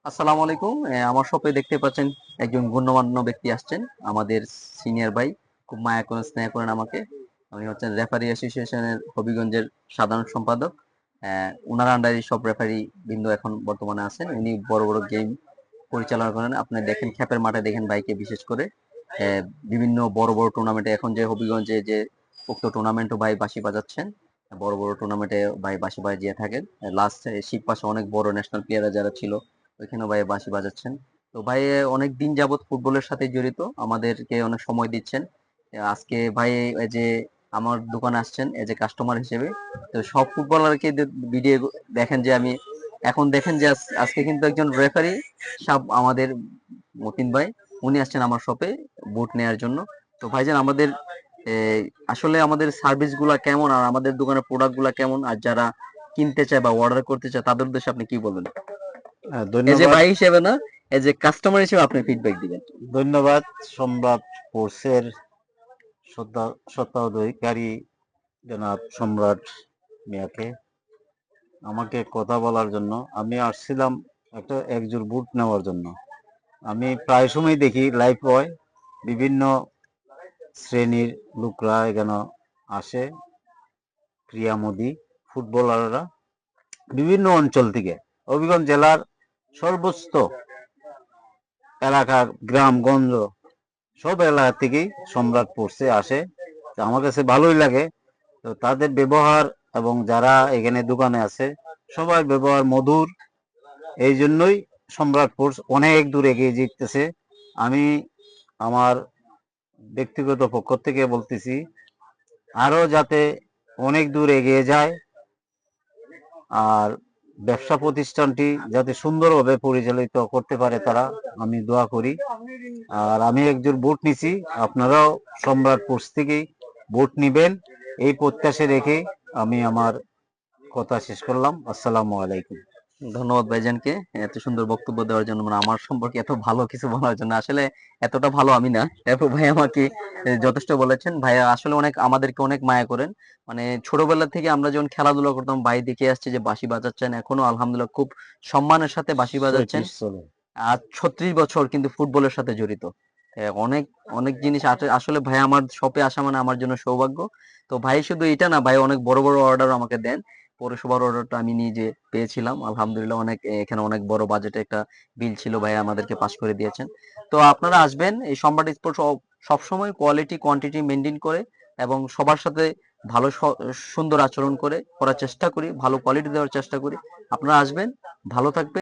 আসসালামু আলাইকুম। আমার শপে দেখতে পাচ্ছেন একজন গণ্যমান্য ব্যক্তি আসছেন, আমাদের সিনিয়র ভাই। খুব মায়া করেন, স্নেহ করেন আমাকে। উনি হচ্ছেন রেফারি অ্যাসোসিয়েশনের হবিগঞ্জের সাধারণ সম্পাদক। উনার আন্ডারে সব রেফারি বৃন্দ এখন বর্তমানে আছেন। উনি বড় বড় গেম পরিচালনা করেন। আপনি দেখেন ক্ষেপের মাঠে দেখেন বাইকে বিশেষ করে আহ, বিভিন্ন বড় বড় টুর্নামেন্টে এখন যে হবিগঞ্জে যে উক্ত টুর্নামেন্টও ভাই বাঁশি বাজাচ্ছেন। বড় বড় টুর্নামেন্টে ভাই বাঁশি বাজিয়ে থাকেন। লাস্ট শিব পাশে অনেক বড় ন্যাশনাল প্লেয়াররা যারা ছিল ওইখানেও ভাই বাঁশি বাজাচ্ছেন। তো ভাই অনেক দিন যাবত ফুটবলের সাথে জড়িত, আমাদেরকে অনেক সময় দিচ্ছেন। আজকে ভাই এই যে আমার দোকানে আসছেন এই যে কাস্টমার হিসেবে। তো সব ফুটবলারকে ভিডিও দেখেন যে আমি এখন দেখেন যে আজকে কিন্তু একজন রেফারি সাব আমাদের মতিন ভাই, উনি আসছেন আমার শপে বুট নেয়ার জন্য। তো ভাইজান আমাদের এ, আসলে আমাদের সার্ভিস গুলা কেমন আর আমাদের দোকানের প্রোডাক্ট গুলা কেমন, আর যারা কিনতে চায় বা অর্ডার করতে চায় তাদের উদ্দেশ্যে আপনি কি বলবেন? এজ এ ধন্যবাদ। ভাই হিসেবে না, এজ এ কাস্টমার হিসেবে আপনি ফিডব্যাক দিবেন। ধন্যবাদ সম্রাট স্পোর্টসের স্বত্বাধিকারী জনাব সম্রাট মিয়াকে আমাকে কথা বলার জন্য। আমি আসছিলাম একটা একজোড় বুট নেওয়ার জন্য। আমি প্রায় সময় দেখি লাইফ বয় বিভিন্ন শ্রেণীর লোকরা এখানে আসে, ক্রীড়ামোদী ফুটবলাররা বিভিন্ন অঞ্চল থেকে, হবিগঞ্জ জেলার সর্বোচ্চ এলাকা, গ্রামগঞ্জ সব এলাকা থেকেই সম্রাট স্পোর্টসে আসে। তো আমার কাছে ভালোই লাগে। তো তাদের ব্যবহার এবং যারা এখানে দোকানে আছে সবার ব্যবহার মধুর। এই জন্যই সম্রাট স্পোর্টস অনেক দূর এগিয়ে জিততেছে। আমি আমার ব্যক্তিগত পক্ষ থেকে বলতেছি আরো যাতে অনেক দূর এগিয়ে যায়, আর ব্যবসা প্রতিষ্ঠানটি যাতে সুন্দরভাবে পরিচালিত করতে পারে তারা, আমি দোয়া করি। আর আমি একজন বুট নিছি, আপনারাও সম্রাট স্পোর্টস থেকেই বুট নিবেন এই প্রত্যাশা রেখে আমি আমার কথা শেষ করলাম। আসসালামু আলাইকুম। ধন্যবাদ ভাইজানকে এত সুন্দর বক্তব্য দেওয়ার জন্য, মানে আমার সম্পর্কে এত ভালো কিছু বলার জন্য। আসলে এতটা ভালো আমি না, এরপর ভাই আমাকে যথেষ্ট বলেছেন। ভাই আসলে অনেক আমাদেরকে অনেক মায়া করেন। মানে ছোটবেলা থেকে আমরা যখন খেলাধুলা করতাম ভাই দেখে আসছি যে বাঁশি বাজাচ্ছেন, এখনো আলহামদুলিল্লাহ খুব সম্মানের সাথে বাঁশি বাজাচ্ছেন। 36 চলে। আর 36 বছর কিন্তু ফুটবলের সাথে জড়িত। অনেক অনেক জিনিস আসলে ভাই আমার শপে আসা মানে আমার জন্য সৌভাগ্য। তো ভাই শুধু এটা না, ভাই অনেক বড় বড় অর্ডার আমাকে দেন। পৌরসভার অর্ডারটা আমি নিজে পেয়েছিলাম আলহামদুলিল্লাহ। অনেক এখানে অনেক বড় বাজেটে একটা বিল ছিল, ভাই আমাদেরকে পাস করে দিয়েছেন। তো আপনারা আসবেন, এই সম্রাট স্পোর্টস সবসময় কোয়ালিটি কোয়ান্টিটি মেনটেন করে এবং সবার সাথে ভালো সুন্দর আচরণ করে করার চেষ্টা করি, ভালো কোয়ালিটি দেওয়ার চেষ্টা করি। আপনারা আসবেন, ভালো থাকবেন।